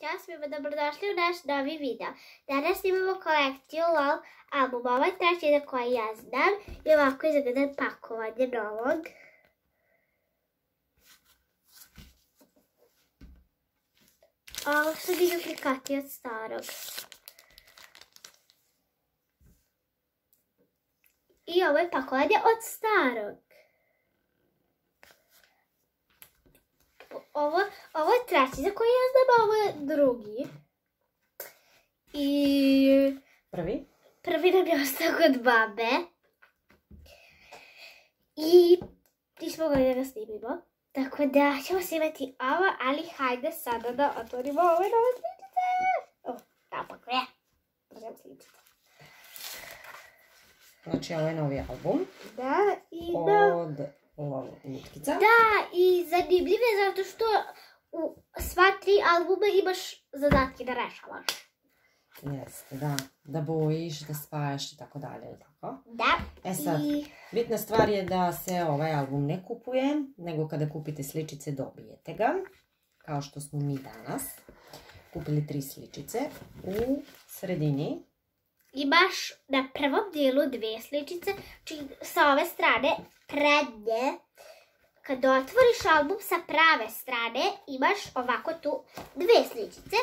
ćao svima, dobrodošli u naš novi video. Danas imamo kolekciju LOL albuma. Ovo je treći na koji ja znam i ovako izgleda pakovanje novog. A ovo su mi duplikati od starog. I ovo je pakovanje od starog. Ovo je treći za koji ja znam, a ovo je drugi. I Prvi nam je ostao kod babe. I nismo mogli da ga snimimo. Tako da ćemo snimati ovo, ali hajde sada da otvorimo ove nove sličice. Napak je. Možemo sličice. Znači ovo je novi album. Da, i od LOL Lutkica. Da, i zanimljiv je zato što u sva 3 albuma imaš zadatke da rešavaš. Jeste, da bojiš, da spajaš i tako dalje, ili tako? Da. E sad, bitna stvar je da se ovaj album ne kupuje, nego kada kupite sličice dobijete ga, kao što smo mi danas kupili 3 sličice. U sredini imaš na prvom dijelu 2 sličice, znači sa ove strane prednje. Kad otvoriš album sa prave strane, imaš ovako tu 2 sličice.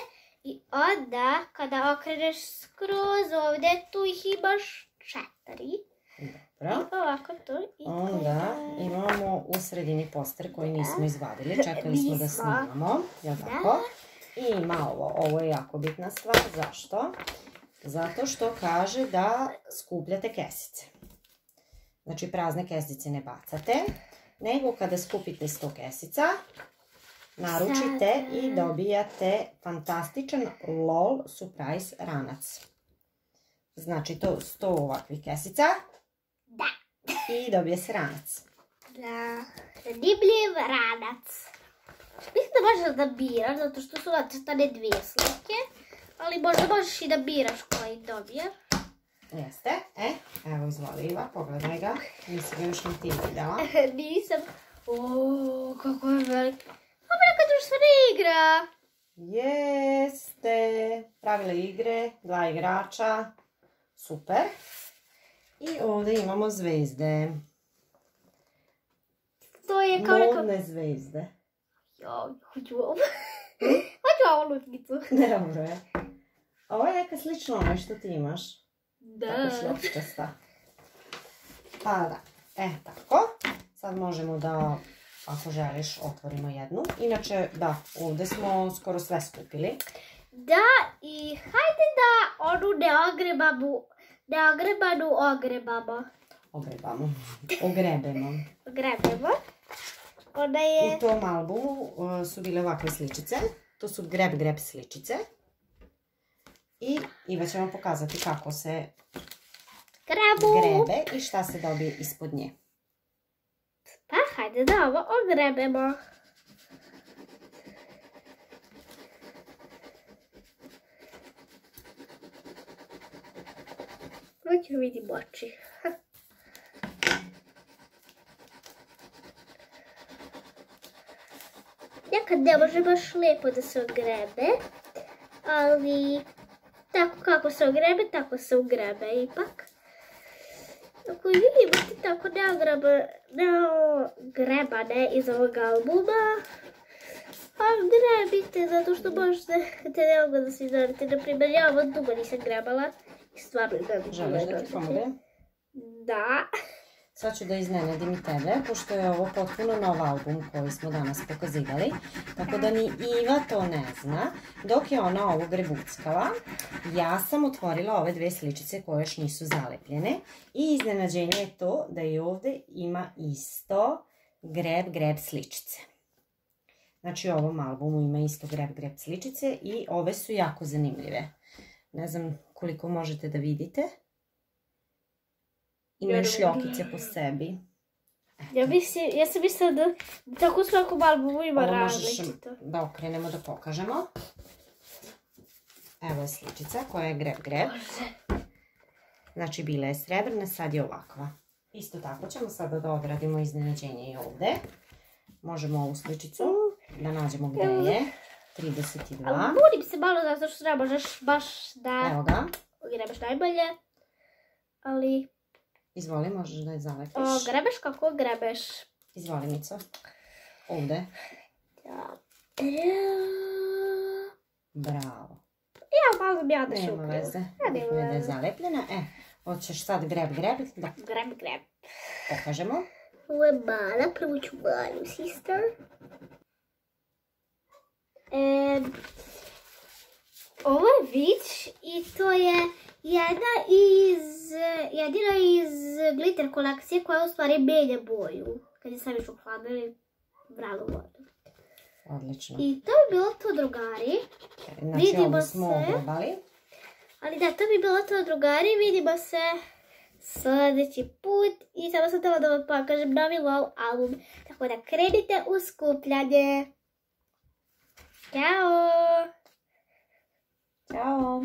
I onda, kada okreneš skroz ovdje, tu ih imaš 4. Dobro. I ovako tu. Onda imamo u sredini poster koji nismo izvadili, čekali smo da snimamo, jel tako? I ima ovo je jako bitna stvar, zašto? Zato što kaže da skupljate kesice. Znači prazne kesice ne bacate, nego kada skupite 100 kesica, naručite i dobijate fantastičan LOL Surprise ranac. Znači to 100 ovakvih kesica. Da. I dobije se ranac. Da, zanimljiv ranac. Mislim da možeš da biraš, zato što su nacrtane 2 slike. Ali možda možeš i da biraš koji dobijaš. Jeste. Evo izvoli Iva, pogledaj ga. Nisi ga još ni ti videla. Nisam. Ooo, kako je velik. Ovo je neka društvena igra. Jeste. Pravila igre, 2 igrača. Super. I ovdje imamo zvezde. To je kao neka... Modne zvezde. Joj, hoću ovo. Hoću ovu lutkicu. Dobro je. Ovo je neka slična onoj što ti imaš. Da. Tako šljopčasta. Pa da. Tako. Sad možemo da, ako želiš, otvorimo jednu. Inače, da, ovdje smo skoro sve skupili. Da, i hajde da onu neogrebanu ogrebamo. Ogrebemo. Ona je... U tom albumu su bile ovakve sličice. To su greb sličice. I Iva će vam pokazati kako se grebe i šta se dobije ispod nje. Pa hajde da ovo ogrebemo. Hoću vidim oči. Nekad ne može baš lijepo da se ogrebe, ali tako kako se ogrebe, tako se ugrebe ipak. Ako vi imate tako neogrebane iz ovog albuma, a grebite zato što možete ne mogu da se iznadite. Naprimjer, ja ovo dugo nisam grebala i stvarno izgledam. Želiš da ti pomognem? Da. Sad ću da iznenadim i tebe, pošto je ovo potpuno nov album koji smo danas pokazivali, tako da ni Iva to ne zna. Dok je ona ovo grebuckala, ja sam otvorila ove 2 sličice koje još nisu zalepljene i iznenađenje je to da i ovdje ima isto greb sličice. Znači u ovom albumu ima isto greb sličice i ove su jako zanimljive. Ne znam koliko možete da vidite. Imaju šljokice po sebi. Ja sam mislila da tako u svakom albumu ima različito. Da okrenemo da pokažemo. Evo je sličica koja je greb. Znači bila je srebrna, sad je ovakva. Isto tako ćemo sada da odradimo iznenađenje i ovdje. Možemo ovu sličicu da nađemo gdje je. 32. Budim se malo zato što ne možeš baš da Evo ga. grebaš najbolje. Ali... Izvoli, možeš da je zalepiš. Grebeš kako grebeš. Izvoli, Mico. Ovde. Bravo. Malo bi ja da šukaju. Nema veze. Bitno je da je zalepljena. Hoćeš sad greb. Da. Greb. Pokažemo. Ovo je mala, prvo ću malu, sister. Ovo je Witch i to je jedina iz glitter kolekcije koja u stvari menja boju. Kad je staviš u hladnu ili vrelu vodu. Odlično. I to bi bilo to, drugari. Znači ovo smo ogrebali. Ali da, to bi bilo to, drugari. Vidimo se sljedeći put. I samo sam htjela da vam pokažem novi wow album. Tako da krenite u skupljanje. Ćao! Ćao!